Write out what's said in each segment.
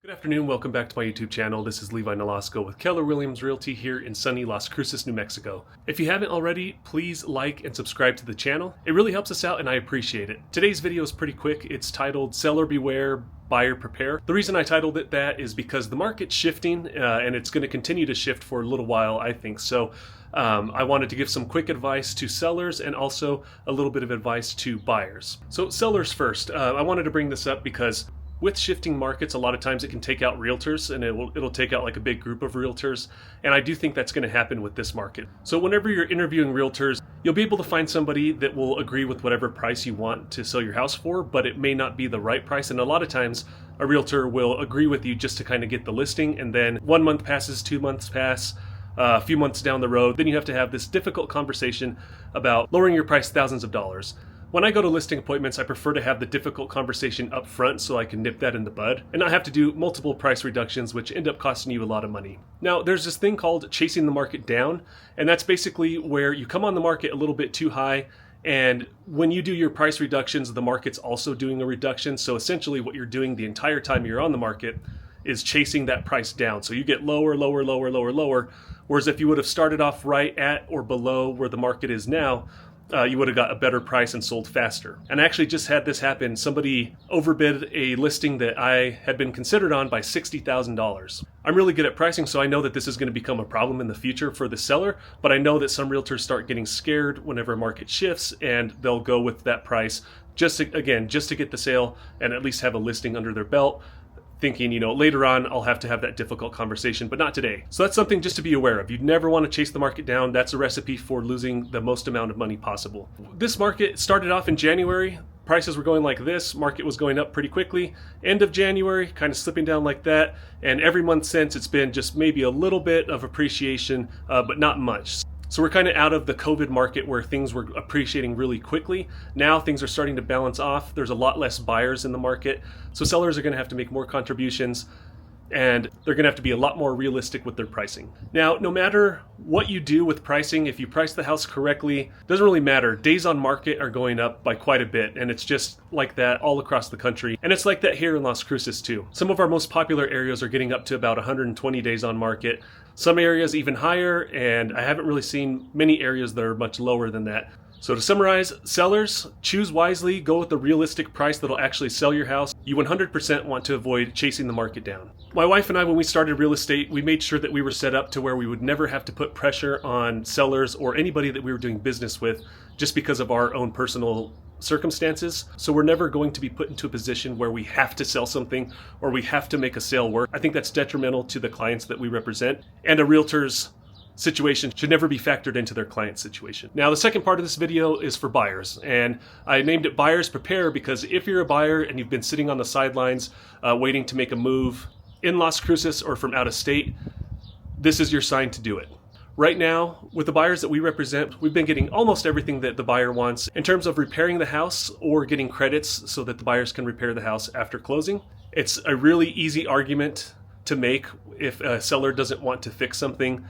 Good afternoon, welcome back to my YouTube channel. This is Levi Nolasco with Keller Williams Realty here in sunny Las Cruces, New Mexico. If you haven't already, please like and subscribe to the channel. It really helps us out and I appreciate it. Today's video is pretty quick. It's titled Seller Beware, Buyer Prepare. The reason I titled it that is because the market's shifting and it's going to continue to shift for a little while, I think. So I wanted to give some quick advice to sellers and also a little bit of advice to buyers. So sellers first. I wanted to bring this up because with shifting markets, a lot of times it can take out realtors and it'll take out like a big group of realtors. And I do think that's going to happen with this market. So whenever you're interviewing realtors, you'll be able to find somebody that will agree with whatever price you want to sell your house for, but it may not be the right price. And a lot of times a realtor will agree with you just to kind of get the listing. And then 1 month passes, 2 months pass, a few months down the road, then you have to have this difficult conversation about lowering your price thousands of dollars. When I go to listing appointments, I prefer to have the difficult conversation up front so I can nip that in the bud and not have to do multiple price reductions, which end up costing you a lot of money. Now, there's this thing called chasing the market down, and that's basically where you come on the market a little bit too high, and when you do your price reductions, the market's also doing a reduction. So essentially what you're doing the entire time you're on the market is chasing that price down. So you get lower, lower, lower, lower, lower, whereas if you would have started off right at or below where the market is now, you would have got a better price and sold faster. And I actually just had this happen. Somebody overbid a listing that I had been considered on by $60,000. I'm really good at pricing, so I know that this is going to become a problem in the future for the seller, but I know that some realtors start getting scared whenever market shifts and they'll go with that price just to get the sale and at least have a listing under their belt, thinking, later on I'll have to have that difficult conversation, but not today. So that's something just to be aware of. You'd never want to chase the market down. That's a recipe for losing the most amount of money possible. This market started off in January. Prices were going like this. Market was going up pretty quickly. End of January, kind of slipping down like that. And every month since, it's been just maybe a little bit of appreciation, but not much. So we're kind of out of the COVID market where things were appreciating really quickly. Now things are starting to balance off. There's a lot less buyers in the market. So sellers are going to have to make more contributions and they're going to have to be a lot more realistic with their pricing. Now, no matter what you do with pricing, if you price the house correctly, doesn't really matter. Days on market are going up by quite a bit, and it's just like that all across the country. And it's like that here in Las Cruces too. Some of our most popular areas are getting up to about 120 days on market. Some areas even higher, and I haven't really seen many areas that are much lower than that. So to summarize, sellers, choose wisely, go with the realistic price that'll actually sell your house. You 100% want to avoid chasing the market down. My wife and I, when we started real estate, we made sure that we were set up to where we would never have to put pressure on sellers or anybody that we were doing business with just because of our own personal circumstances. So we're never going to be put into a position where we have to sell something or we have to make a sale work. I think that's detrimental to the clients that we represent, and a realtor's situation should never be factored into their client situation. Now, the second part of this video is for buyers, and I named it Buyers Prepare because if you're a buyer and you've been sitting on the sidelines waiting to make a move in Las Cruces or from out of state, this is your sign to do it. Right now, with the buyers that we represent, we've been getting almost everything that the buyer wants in terms of repairing the house or getting credits so that the buyers can repair the house after closing. It's a really easy argument to make if a seller doesn't want to fix something.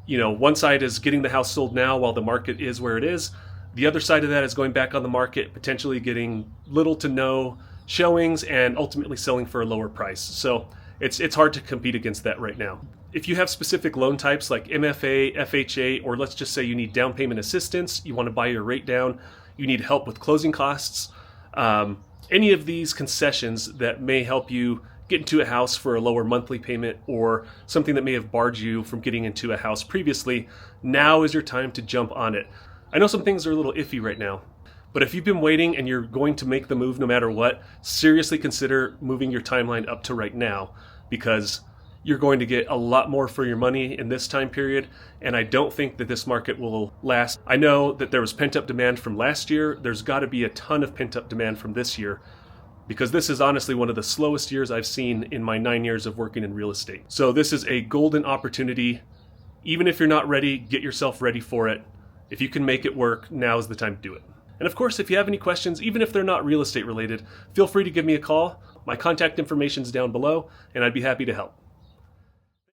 One side is getting the house sold now while the market is where it is. The other side of that is going back on the market, potentially getting little to no showings and ultimately selling for a lower price. So it's hard to compete against that right now. If you have specific loan types like MFA, FHA, or let's just say you need down payment assistance, you want to buy your rate down, you need help with closing costs, any of these concessions that may help you get into a house for a lower monthly payment or something that may have barred you from getting into a house previously, now is your time to jump on it. I know some things are a little iffy right now, but if you've been waiting and you're going to make the move no matter what, seriously consider moving your timeline up to right now because you're going to get a lot more for your money in this time period, and I don't think that this market will last. I know that there was pent-up demand from last year. There's got to be a ton of pent-up demand from this year, because this is honestly one of the slowest years I've seen in my 9 years of working in real estate. So this is a golden opportunity. Even if you're not ready, get yourself ready for it. If you can make it work, now is the time to do it. And of course, if you have any questions, even if they're not real estate related, feel free to give me a call. My contact information is down below, and I'd be happy to help.